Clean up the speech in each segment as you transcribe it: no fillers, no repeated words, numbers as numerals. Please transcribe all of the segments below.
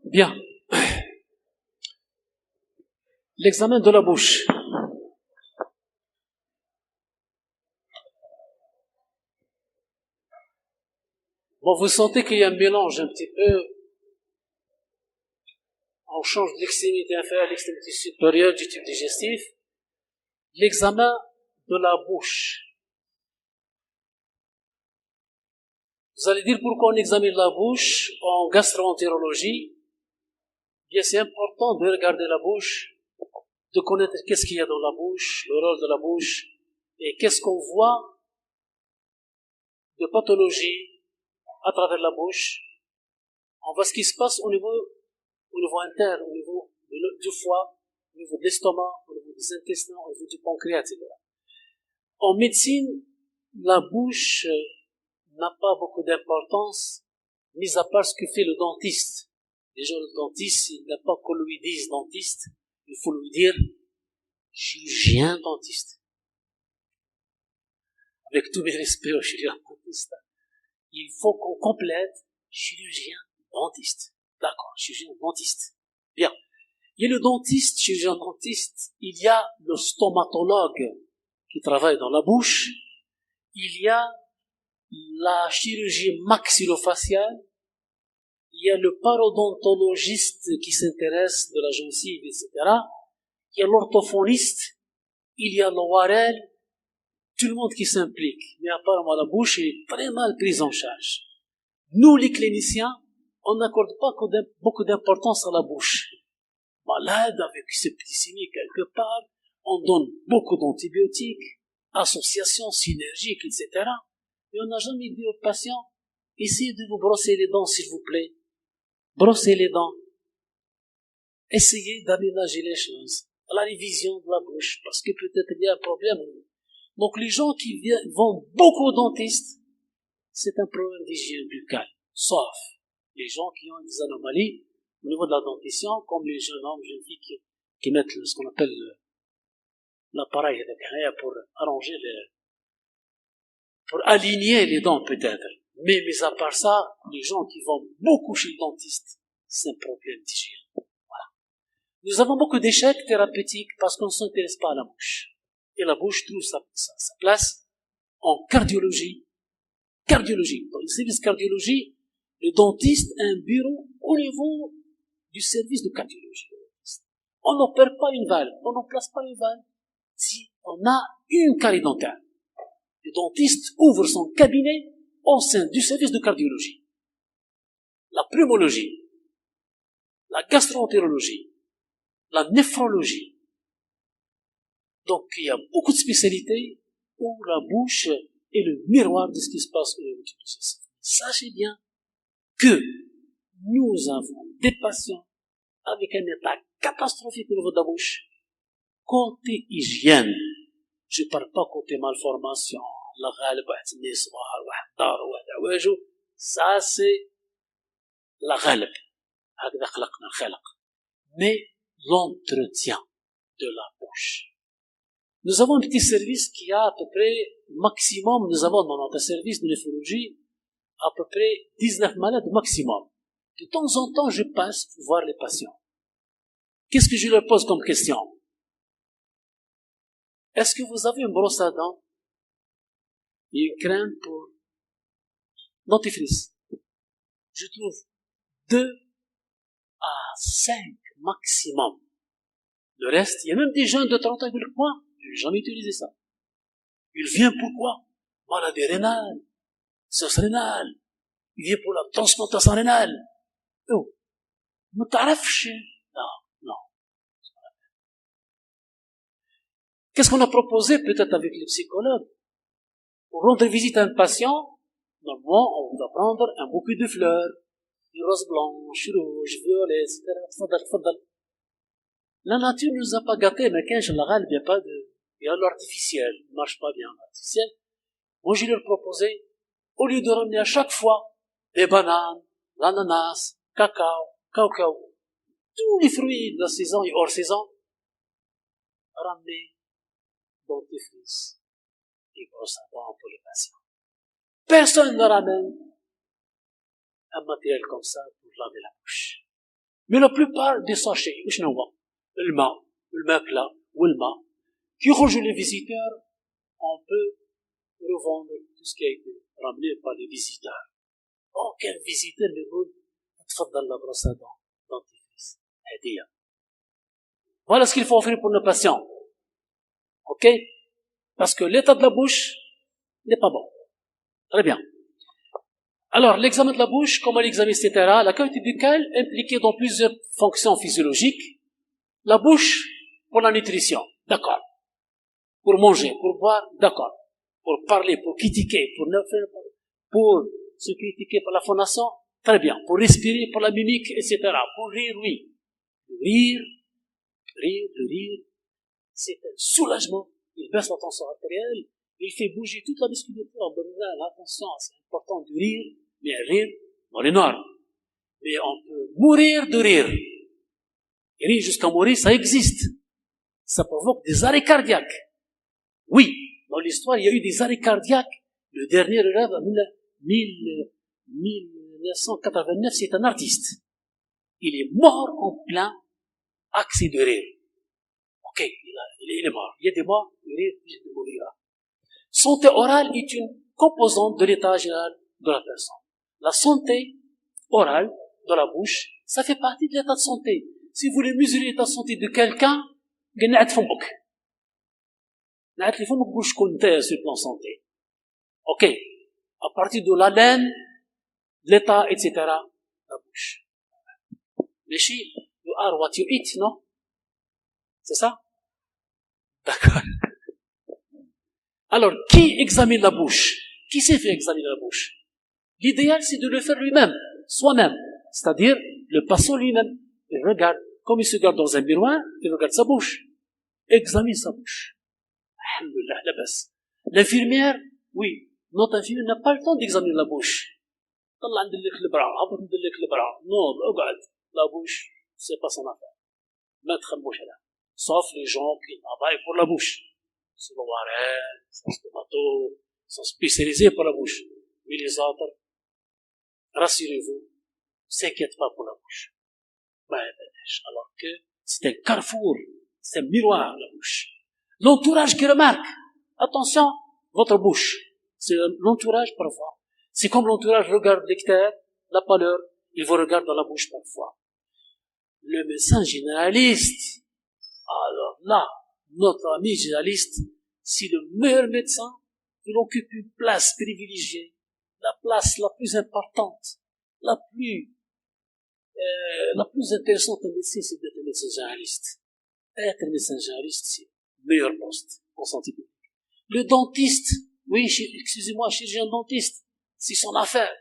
Bien. L'examen de la bouche. Bon, vous sentez qu'il y a un mélange un petit peu. On change de l'extrémité inférieure à l'extrémité supérieure du tube digestif. L'examen de la bouche. Vous allez dire pourquoi on examine la bouche en gastro-entérologie. Bien, c'est important de regarder la bouche, de connaître qu'est-ce qu'il y a dans la bouche, le rôle de la bouche, et qu'est-ce qu'on voit de pathologie à travers la bouche. On voit ce qui se passe au niveau interne, au niveau du foie, au niveau de l'estomac, au niveau des intestins, au niveau du pancréas, etc. En médecine, la bouche n'a pas beaucoup d'importance, mis à part ce que fait le dentiste. Déjà, le dentiste, il n'a pas qu'on lui dise dentiste, il faut lui dire chirurgien dentiste. Avec tous mes respects au chirurgien dentiste, il faut qu'on complète chirurgien dentiste. D'accord, chirurgien dentiste. Bien. Il y a le dentiste, chirurgien dentiste, il y a le stomatologue qui travaille dans la bouche, il y a la chirurgie maxillofaciale, il y a le parodontologiste qui s'intéresse de la gencive, etc. Il y a l'orthophoniste, il y a l'ORL, tout le monde qui s'implique. Mais apparemment la bouche est très mal prise en charge. Nous, les cliniciens, on n'accorde pas beaucoup d'importance à la bouche. Malade avec septicémie quelque part, on donne beaucoup d'antibiotiques, associations synergiques, etc. Mais on n'a jamais dit aux patients, essayez de vous brosser les dents, s'il vous plaît. Brossez les dents. Essayez d'aménager les choses. La révision de la bouche, parce que peut-être il y a un problème. Donc les gens qui vont beaucoup au dentiste, c'est un problème d'hygiène buccale. Sauf les gens qui ont des anomalies au niveau de la dentition, comme les jeunes hommes, jeunes filles qui mettent ce qu'on appelle l'appareil pour arranger pour aligner les dents peut-être. Mais à part ça, les gens qui vont beaucoup chez le dentiste, c'est un problème d'hygiène. Voilà. Nous avons beaucoup d'échecs thérapeutiques parce qu'on ne s'intéresse pas à la bouche. Et la bouche trouve sa place en cardiologie. Cardiologie. Dans le service cardiologie, le dentiste a un bureau au niveau du service de cardiologie. On n'opère pas une valve, on n'en place pas une valve si on a une carie dentaire. Le dentiste ouvre son cabinet au sein du service de cardiologie. La pneumologie, la gastro-entérologie, la néphrologie. Donc il y a beaucoup de spécialités où la bouche est le miroir de ce qui se passe au niveau du digestif. Sachez bien que nous avons des patients avec un état catastrophique au niveau de la bouche. Côté hygiène, je ne parle pas côté malformation, ça c'est la ghalb. Mais l'entretien de la bouche. Nous avons un petit service qui a à peu près, maximum, nous avons dans notre service de néphrologie, à peu près 19 malades maximum. De temps en temps, je passe pour voir les patients. Qu'est-ce que je leur pose comme question? Est-ce que vous avez une brosse à dents et une crème pour dentifrice? Je trouve 2 à 5 maximum. Le reste, il y a même des jeunes de 30 ans qui disent, moi, je n'ai jamais utilisé ça. Il vient pourquoi? Maladie rénale, cirrhose rénale, il vient pour la transplantation rénale. Oh, ne t'arrêtes. Non. Qu'est-ce qu'on a proposé peut-être avec les psychologues? Pour rendre visite à un patient, normalement, on doit prendre un bouquet de fleurs, une rose blanche, rouge, violet, etc. La nature ne nous a pas gâtés, mais quand je il n'y a pas de, il y a l'artificiel, il ne marche pas bien l'artificiel. Moi, je leur proposais, au lieu de ramener à chaque fois des bananes, l'ananas, cacao, tous les fruits de la saison et hors saison, ramener dentifrice et brosse à dents pour les patients. Personne ne ramène un matériel comme ça pour laver la bouche. Mais la plupart des sachets, le makla ou le ma, qui rejoint les visiteurs, on peut revendre tout ce qui a été ramené par les visiteurs. Aucun visiteur ne veut تفضل la brosse à dents, dentifrice, هدية. Voilà ce qu'il faut offrir pour nos patients. Ok? Parce que l'état de la bouche n'est pas bon. Très bien. Alors, l'examen de la bouche, comment l'examiner, etc. La cavité buccale impliquée dans plusieurs fonctions physiologiques. La bouche pour la nutrition, d'accord. Pour manger, pour boire, d'accord. Pour parler, pour critiquer, pour se critiquer par la phonation, très bien. Pour respirer, pour la mimique, etc. Pour rire, oui. Le rire, c'est un soulagement. Il baisse la tension artérielle, il fait bouger toute la musculature abdominale. Attention, c'est important de rire, mais rire dans les noirs. Mais on peut mourir de rire. Et rire jusqu'à mourir, ça existe. Ça provoque des arrêts cardiaques. Oui, dans l'histoire, il y a eu des arrêts cardiaques. Le dernier élève, en 1989, c'est un artiste. Il est mort en plein accès de rire. Ok, il est mort. Il y a des morts, le rire, il mourira. Santé orale est une composante de l'état général de la personne. La santé orale de la bouche, ça fait partie de l'état de santé. Si vous voulez mesurer l'état de santé de quelqu'un, قنعت فمك. قنعت لي فمك باش تكون نتايا sur le plan santé. Ok. À partir de l'haleine, de l'état, etc. La bouche. ماشي you are what you eat, non? C'est ça? D'accord. Alors, qui examine la bouche? Qui sait faire examiner la bouche? L'idéal, c'est de le faire lui-même, soi-même. C'est-à-dire, le patient lui-même. Il regarde, comme il se regarde dans un miroir, il regarde sa bouche. Examine sa bouche. Alhamdulillah, la basse. L'infirmière, oui, notre infirmière n'a pas le temps d'examiner la bouche. طلع ندلك البرع، هبط ندلك البرع. Non, اقعد. La bouche, c'est pas son affaire. Mettre la bouche là. Sauf les gens qui travaillent pour la bouche. C'est le warren, c'est le stomato, ils sont spécialisés pour la bouche. Mais les autres, rassurez-vous, ne s'inquiètent pas pour la bouche. Alors que c'est un carrefour, c'est un miroir, la bouche. L'entourage qui remarque, attention, votre bouche, c'est l'entourage parfois. C'est comme l'entourage regarde l'hectare, la pâleur, il vous regarde dans la bouche parfois. Le médecin généraliste, alors là, notre ami généraliste, c'est le meilleur médecin, il occupe une place privilégiée, la place la plus importante, la plus intéressante en médecine, c'est d'être médecin généraliste. Être médecin généraliste, c'est le meilleur poste en santé publique. Le dentiste, oui, excusez-moi, chirurgien dentiste, c'est son affaire.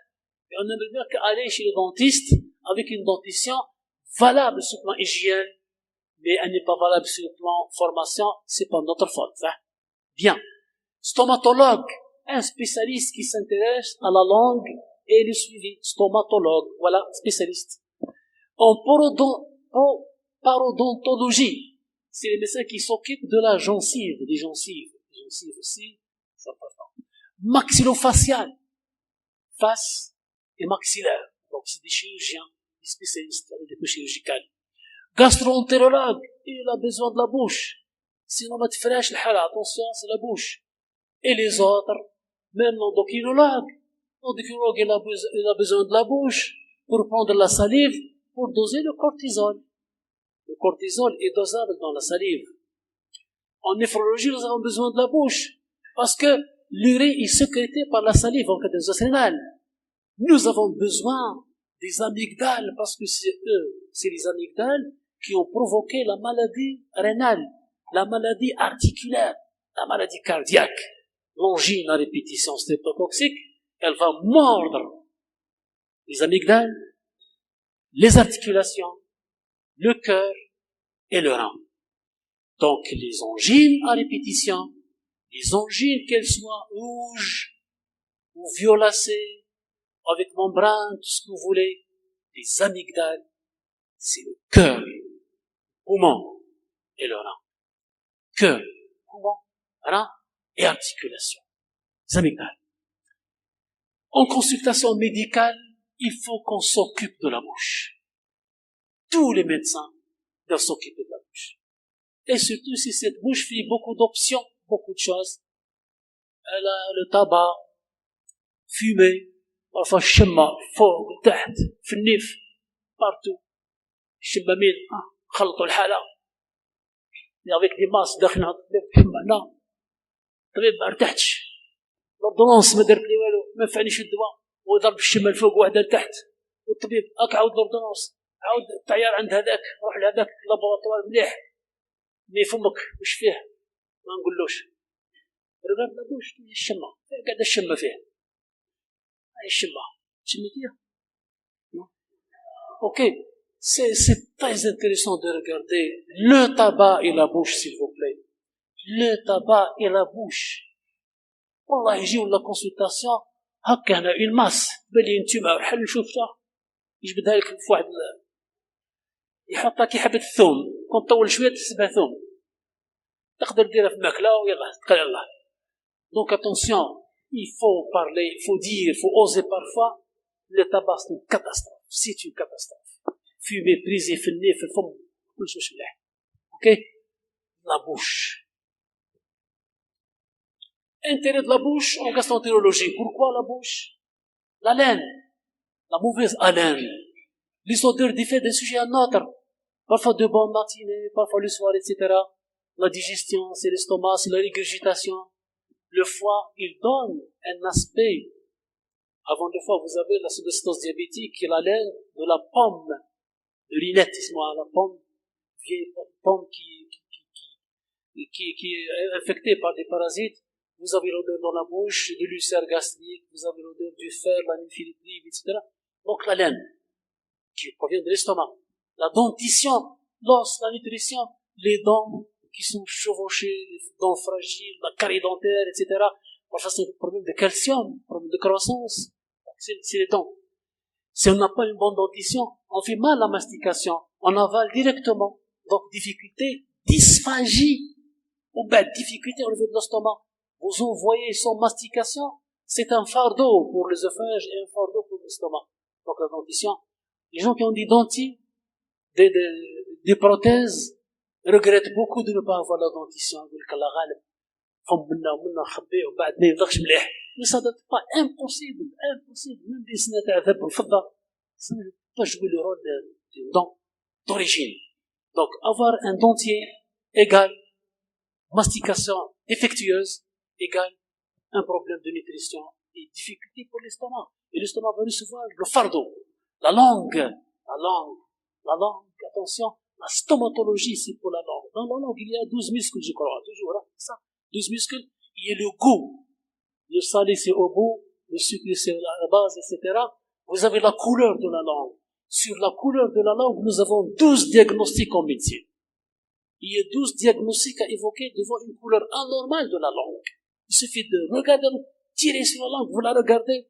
Et on aimerait bien qu'aller chez le dentiste avec une dentition valable sur le plan hygiène, mais elle n'est pas valable sur le plan formation, c'est pas notre faute. Hein? Bien. Stomatologue, un spécialiste qui s'intéresse à la langue et le suivi. Stomatologue, voilà, spécialiste. En parodontologie, c'est les médecins qui s'occupent de la gencive, des gencives. Les gencives aussi, c'est important. Maxillofacial, face et maxillaire. Donc c'est des chirurgiens, des spécialistes avec des couches chirurgicales. Gastroentérologue, il a besoin de la bouche. Sinon, ma tfrash l'hala, attention, c'est la bouche. Et les autres, même l'endocrinologue. L'endocrinologue, il a besoin de la bouche pour prendre la salive, pour doser le cortisol. Le cortisol est dosable dans la salive. En néphrologie, nous avons besoin de la bouche, parce que l'urée est sécrétée par la salive en cas rénale. Nous avons besoin des amygdales, parce que c'est les amygdales qui ont provoqué la maladie rénale, la maladie articulaire, la maladie cardiaque. L'angine à répétition streptocoxique, elle va mordre les amygdales, les articulations, le cœur et le rein. Donc les angines à répétition, les angines qu'elles soient rouges ou violacées, avec membrane, tout ce que vous voulez, les amygdales, c'est le cœur, le poumon et le rein. Cœur, poumon, rein et articulation. Les amygdales. En consultation médicale, il faut qu'on s'occupe de la bouche. tous les médecins doivent s'occuper de la bouche. Et surtout si cette bouche fait beaucoup d'options, beaucoup de choses. Elle a le tabac, fumer, parfois الشمة فوق تحت في النيف partout. الشمامين خلطوا الحالة avec des masques داخلين على الطبيب حمانا الطبيب ما ارتحتش لوردونونس ما درت لي والو ما نفعنيش الدواء وضرب الشمة الفوق واحدة لتحت والطبيب عاود لوردونونس عاود الطيار عند هذاك روح لهذاك لابوراتوار مليح مي فمك واش فيه ما نقولوش رغب لابوش الشمة قاعدة الشمة فيه هاي الشمة شميتيها اوكي c'est très intéressant de regarder le tabac et la bouche s'il vous plaît le tabac et la bouche والله يجيو لا كونسلطاسيون هكا هنا اون ماس بلي انتما حل شوفها يجبدها لك في واحد يحط لك حبه الثوم كون طول شويه تحسبها ثوم تقدر ديرها في الماكله ويلا تقال الله دونك اتونسيون il faut parler il faut dire il faut oser parfois le tabac c'est une catastrophe c'est une catastrophe fumer briser في النيف في الفم كل شيء مش مليح اوكي la bouche. Intérêt de la bouche en gastroentérologie. Pourquoi la bouche? L'haleine, la mauvaise haleine. Les odeurs diffèrent d'un sujet à un autre. Parfois de bonne matinée, parfois le soir, etc. La digestion, c'est l'estomac, c'est la régurgitation. Le foie, il donne un aspect. Avant le foie, vous avez la cholestérose diabétique qui est l'haleine de la pomme, de l'ineptisme, la pomme, vieille pomme qui est infectée par des parasites. Vous avez l'odeur dans la bouche, de l'ulcère gastrique, vous avez l'odeur du fer, la nymphilibrine, etc. Donc la laine, qui provient de l'estomac. La dentition, l'os, la nutrition, les dents qui sont chevauchées, les dents fragiles, la carie dentaire, etc. Parfois c'est un problème de calcium, un problème de croissance. C'est les dents. Si on n'a pas une bonne dentition, on fait mal à la mastication, on avale directement. Donc difficulté, dysphagie, ou bien difficulté au niveau de l'estomac. Vous envoyez sans mastication, c'est un fardeau pour l'œsophage et un fardeau pour l'estomac. Donc la dentition, les gens qui ont des dentilles, des prothèses, regrettent beaucoup de ne pas avoir la dentition. Mais ça n'est pas impossible, même des signatures à ذهب والفضة, ça ne peut pas jouer le rôle d'une dent d'origine. Donc avoir un dentier égale mastication défectueuse égale un problème de nutrition et difficulté pour l'estomac. Et l'estomac va recevoir le fardeau. La langue, attention, la stomatologie, c'est pour la langue. Dans la langue, il y a 12 muscles, je crois, toujours, hein, ça. 12 muscles, il y a le goût. Le salé, c'est au bout, le sucre, c'est à la base, etc. Vous avez la couleur de la langue. Sur la couleur de la langue, nous avons 12 diagnostics en médecine. Il y a 12 diagnostics à évoquer devant une couleur anormale de la langue. Il suffit de regarder, tirer sur la langue, vous la regardez,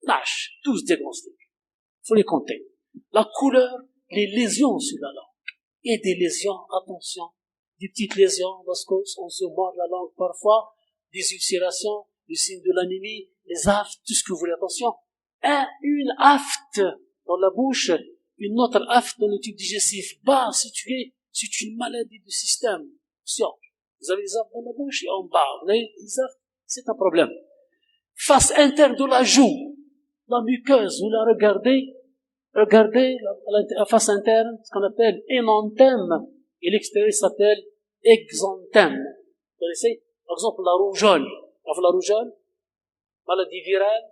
lâche, 12 diagnostics. Il faut les compter. La couleur, les lésions sur la langue. Et des lésions, attention, des petites lésions, lorsqu'on se mord la langue parfois, des ulcérations, le signe de l'anémie, les aftes, tout ce que vous voulez, attention. Une afte dans la bouche, une autre afte dans le tube digestif bas situé, c'est une maladie du système. Attention. Vous avez les aftes dans la bouche et en bas. Vous avez les aftes, c'est un problème. Face interne de la joue, la muqueuse, vous la regardez la face interne, ce qu'on appelle énanthème, et l'extérieur s'appelle exanthème. Vous connaissez? Par exemple, la rougeole. La rougeole, maladie virale,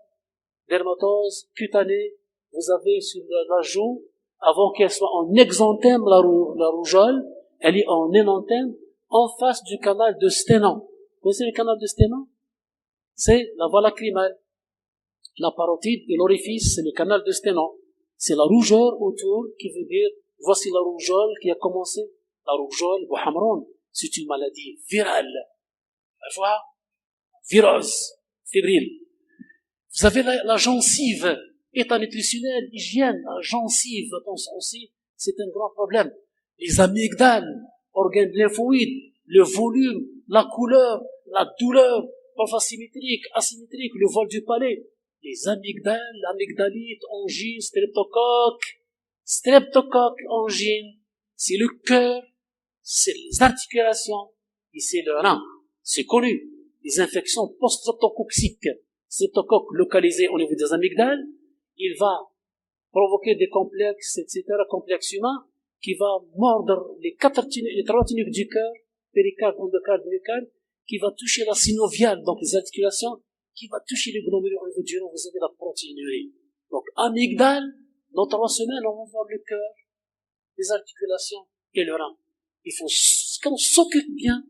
dermatose, cutanée, vous avez sur la joue, avant qu'elle soit en exanthème, la rougeole, elle est en énanthème, en face du canal de Stenant. Vous connaissez le canal de Stenant? C'est la voie lacrymale. La parotide et l'orifice, c'est le canal de Stenant. C'est la rougeur autour qui veut dire, voici la rougeole qui a commencé. La rougeole, Bouhamron, c'est une maladie virale. La voix, virose, fébrile. Vous avez la gencive, état nutritionnel, hygiène, la gencive, attention aussi, c'est un grand problème. Les amygdales, organes lymphoïdes, le volume, la couleur, la douleur, parfois symétrique, asymétrique, le vol du palais. Les amygdales, l'amygdalite, angine, streptocoque, Streptocoque, angine, c'est le cœur, c'est les articulations, et c'est le rein. C'est connu. Les infections post-streptococciques. Streptocoque localisé au niveau des amygdales, il va provoquer des complexes, etc., complexes humains, qui va mordre les trois tunnels du cœur, péricarde, endocarde, myocarde, qui va toucher la synoviale, donc les articulations, qui va toucher les glomérules au niveau du rein, vous avez la protéinurie. Donc, amygdale, dans 3 semaines, on va voir le cœur, les articulations et le rein. Il faut qu'on s'occupe bien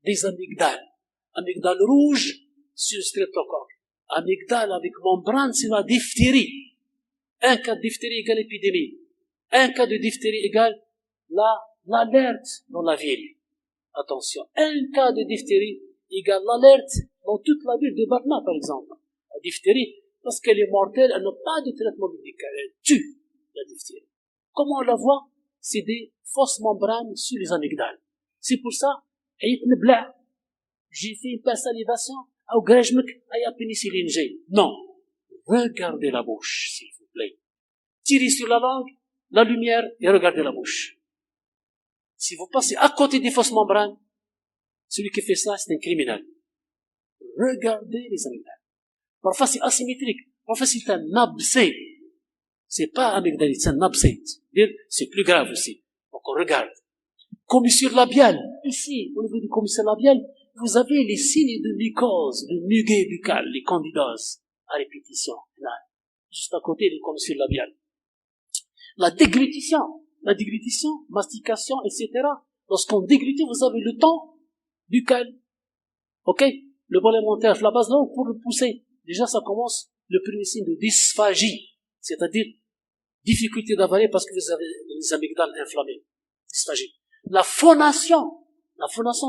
des amygdales. Amygdale rouge sur streptocoque. Amygdale avec membrane, c'est la diphtérie. Un cas de diphtérie égale épidémie. Un cas de diphtérie égale l'alerte dans la ville. Attention. Un cas de diphtérie égale l'alerte dans toute la ville de Batna, par exemple. La diphtérie, parce qu'elle est mortelle, elle n'a pas de traitement médical. Elle tue la diphtérie. Comment on la voit? C'est des fausses membranes sur les amygdales. C'est pour ça, j'ai fait une salivation, pénicilline G. Non. Regardez la bouche, s'il vous plaît. Tirez sur la langue, la lumière, et regardez la bouche. Si vous passez à côté des fausses membranes, celui qui fait ça, c'est un criminel. Regardez les amygdales. Parfois, c'est asymétrique. Parfois, c'est un abcès. C'est pas amygdalite, c'est un abcès. C'est plus grave aussi. Donc, on regarde. Commissure labiale. Ici, au niveau du commissure labial, vous avez les signes de mycose, de muguet buccal, les candidoses, à répétition. Là, juste à côté des commissures labiales. La déglutition, mastication, etc. Lorsqu'on déglute, vous avez le temps buccal. Ok? Le bol alimentaire, la base longue pour le pousser. Déjà, ça commence le premier signe de dysphagie. C'est-à-dire, difficulté d'avaler parce que vous avez les amygdales inflammées. Dysphagie. La phonation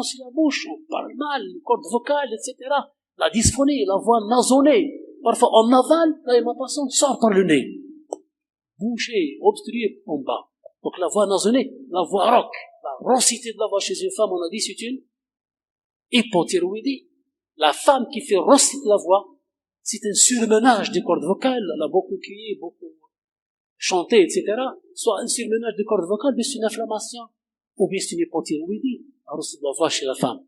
sur la bouche, on parle mal, les cordes vocales, etc. La dysphonie, la voix nasonnée. Parfois, on avale, l'alimentation sort par le nez. Bouché, obstrué en bas. Donc la voix nasonnée, la voix rauque, la raucité de la voix chez une femme, on a dit, c'est une hypothyroïdie. La femme qui fait rauciter la voix, c'est un surmenage des cordes vocales, elle a beaucoup crié, beaucoup chanté, etc. Soit un surmenage des cordes vocales, mais c'est une inflammation, ou bien c'est une hypothyroïdie, la raucité de la voix chez la femme.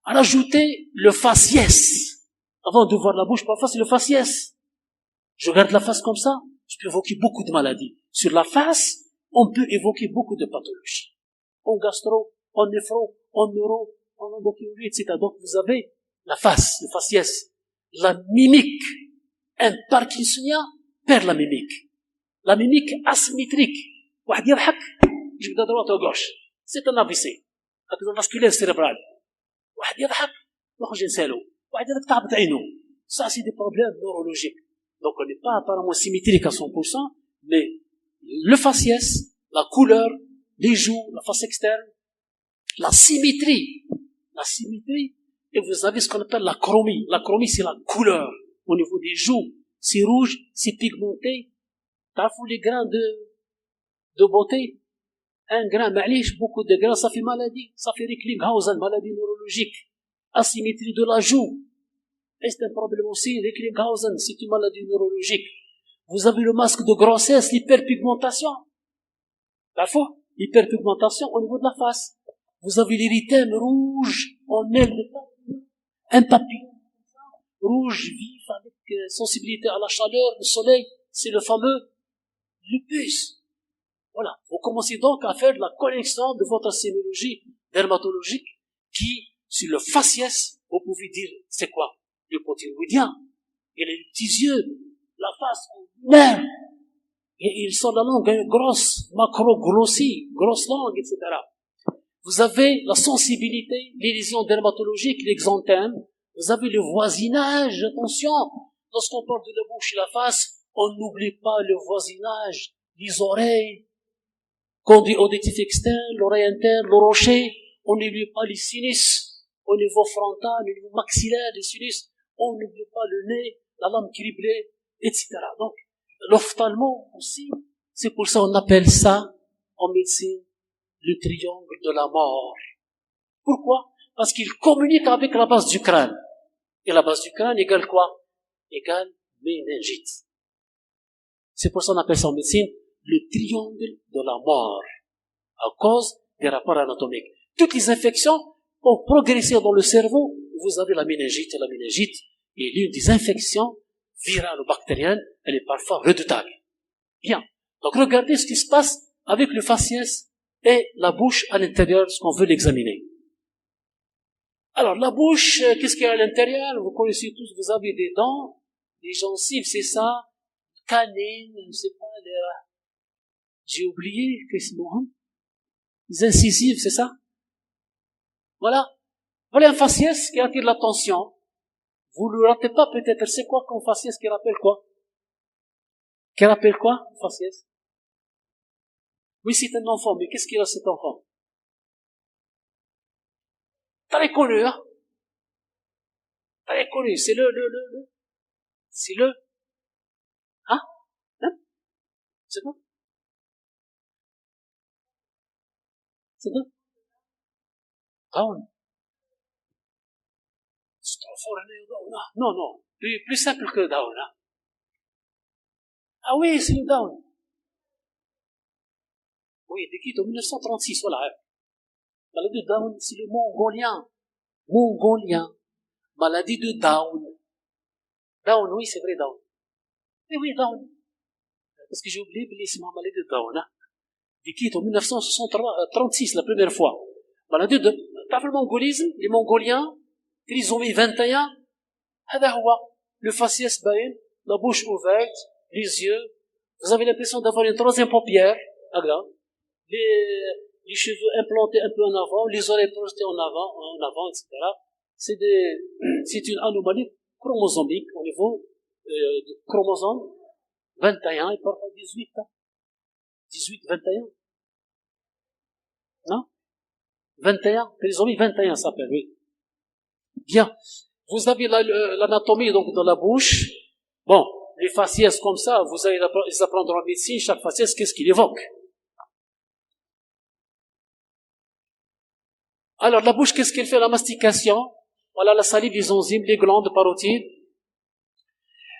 Rajoutez le faciès. Avant de voir la bouche, parfois c'est le faciès. Je regarde la face comme ça, je peux évoquer beaucoup de maladies. Sur la face, on peut évoquer beaucoup de pathologies. En gastro, en néphro, en neuro, en endocrinologie, etc. Donc vous avez la face, le faciès, la mimique. Un parkinsonien perd la mimique. La mimique asymétrique. واحد يضحك يجبد droite à gauche. C'est un AVC. هكذا vasculaire cérébral. واحد يضحك يخرج ينسالو. واحد يضحك تعبت عينه. Ça c'est des problèmes neurologiques. Donc on n'est pas apparemment symétrique à 100%, mais le faciès, la couleur, les joues, la face externe, la symétrie, et vous avez ce qu'on appelle la chromie. La chromie, c'est la couleur. Au niveau des joues, c'est rouge, c'est pigmenté. T'as fou les grains de beauté. Un grain, معليش, beaucoup de grains, ça fait maladie. Ça fait Recklinghausen, maladie neurologique. Asymétrie de la joue. Et c'est un problème aussi, Recklinghausen, c'est une maladie neurologique. Vous avez le masque de grossesse, l'hyperpigmentation. Parfois, l'hyperpigmentation au niveau de la face. Vous avez l'érythème rouge en aile de papillon. Un papillon rouge vif avec sensibilité à la chaleur, le soleil, c'est le fameux lupus. Voilà. Vous commencez donc à faire la connexion de votre sémiologie dermatologique qui, sur le faciès, vous pouvez dire, c'est quoi? L'hypothyroïdien. Il a les petits yeux, la face, merde. Et il sort la langue, grosse, macro-grossie, grosse langue, etc. Vous avez la sensibilité, les lésions dermatologiques, l'exanthème. Vous avez le voisinage, attention. Lorsqu'on parle de la bouche et la face, on n'oublie pas le voisinage, les oreilles, conduit auditif externe, l'oreille interne, le rocher. On n'oublie pas les sinus, au niveau frontal, au niveau maxillaire, les sinus. On n'oublie pas le nez, la lame criblée, etc. Donc, l'ophtalmo aussi, c'est pour ça qu'on appelle ça, en médecine, le triangle de la mort. Pourquoi? Parce qu'il communique avec la base du crâne. Et la base du crâne égale quoi? Égale méningite. C'est pour ça qu'on appelle ça en médecine le triangle de la mort à cause des rapports anatomiques. Toutes les infections ont progressé dans le cerveau. Vous avez la méningite est l'une des infections virales ou bactériennes, elle est parfois redoutable. Bien. Donc regardez ce qui se passe avec le faciès et la bouche à l'intérieur, ce qu'on veut l'examiner. Alors la bouche, qu'est-ce qu'il y a à l'intérieur? Vous connaissez tous, vous avez des dents, des gencives, c'est ça, canines, je ne sais pas, j'ai oublié, qu'est-ce que c'est, les incisives, c'est ça? Voilà. Voilà un faciès qui attire l'attention. Vous ne le ratez pas peut-être. C'est quoi comme faciès qui rappelle quoi? Qui rappelle quoi, faciès? Oui, c'est un enfant, mais qu'est-ce qu'il a cet enfant? T'as connu, hein? T'as connu, c'est c'est hein? Hein? C'est quoi? C'est quoi? Down. C'est trop fort, Down. Non, non. Plus simple que Down, hein? Ah oui, c'est le Down. Oui, décrit en 1936, voilà. Maladie de Down, c'est le mongolien. Mongolien. Maladie de Down. Down, oui, c'est vrai, Down. Oui, Down. Parce que j'ai oublié, mais c'est ma maladie de Down, hein. Décrit en 1936, la première fois. Maladie de, t'as fait le mongolisme, les Mongoliens, trisomie 21, هذا هو. Le faciès bain, la bouche ouverte, les yeux. Vous avez l'impression d'avoir une troisième paupière, les cheveux implantés un peu en avant, les oreilles projetées en avant, etc. C'est une anomalie chromosomique au niveau du chromosome 21 et parfois 18. 18, 21. Non? 21. Trisomie 21 s'appelle, oui. Bien. Vous avez l'anatomie donc dans la bouche. Bon, les faciès comme ça, vous allez les apprendre en médecine, chaque faciès, qu'est-ce qu'il évoque? Alors, la bouche, qu'est-ce qu'elle fait? La mastication. Voilà, la salive, les enzymes, les glandes parotides,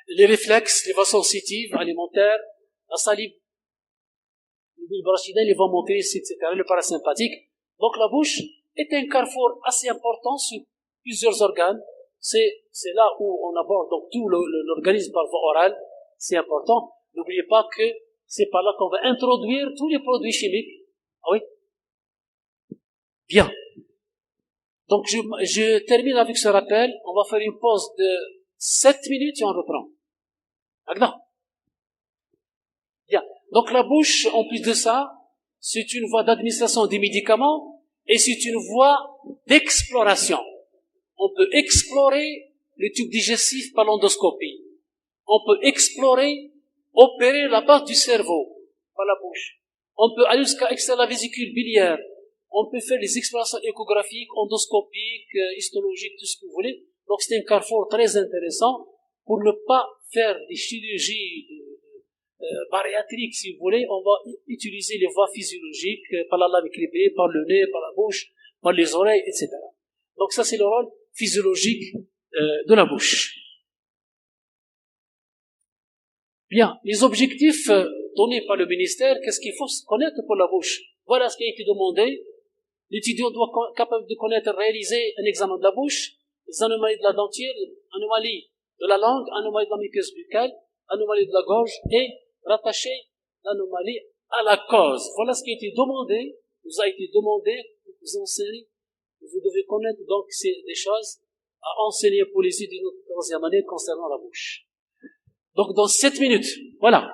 les réflexes, les voies sensitives, alimentaires, la salive, les brachydènes, les voies motrices, etc., le parasympathique. Donc, la bouche est un carrefour assez important sur plusieurs organes. C'est là où on aborde donc tout l'organisme par voie orale. C'est important. N'oubliez pas que c'est par là qu'on va introduire tous les produits chimiques. Ah oui? Bien. Donc, je termine avec ce rappel. On va faire une pause de 7 minutes et on reprend. D'accord? Bien. Donc, la bouche, en plus de ça, c'est une voie d'administration des médicaments et c'est une voie d'exploration. On peut explorer le tube digestif par l'endoscopie. On peut explorer, opérer la base du cerveau par la bouche. On peut aller jusqu'à extraire la vésicule biliaire. On peut faire les explorations échographiques, endoscopiques, histologiques, tout ce que vous voulez. Donc c'est un carrefour très intéressant pour ne pas faire des chirurgies bariatriques, si vous voulez. On va utiliser les voies physiologiques par la lame équilibrée, par le nez, par la bouche, par les oreilles, etc. Donc ça c'est le rôle physiologique de la bouche. Bien, les objectifs donnés par le ministère, qu'est-ce qu'il faut connaître pour la bouche? Voilà ce qui a été demandé. L'étudiant doit être capable de connaître, réaliser un examen de la bouche, les anomalies de la dentière, anomalies de la langue, anomalies de la muqueuse buccale, anomalies de la gorge et rattacher l'anomalie à la cause. Voilà ce qui a été demandé, vous a été demandé, vous enseignez. Vous devez connaître donc des choses à enseigner pour les étudiants de 11e année concernant la bouche. Donc dans 7 minutes, voilà.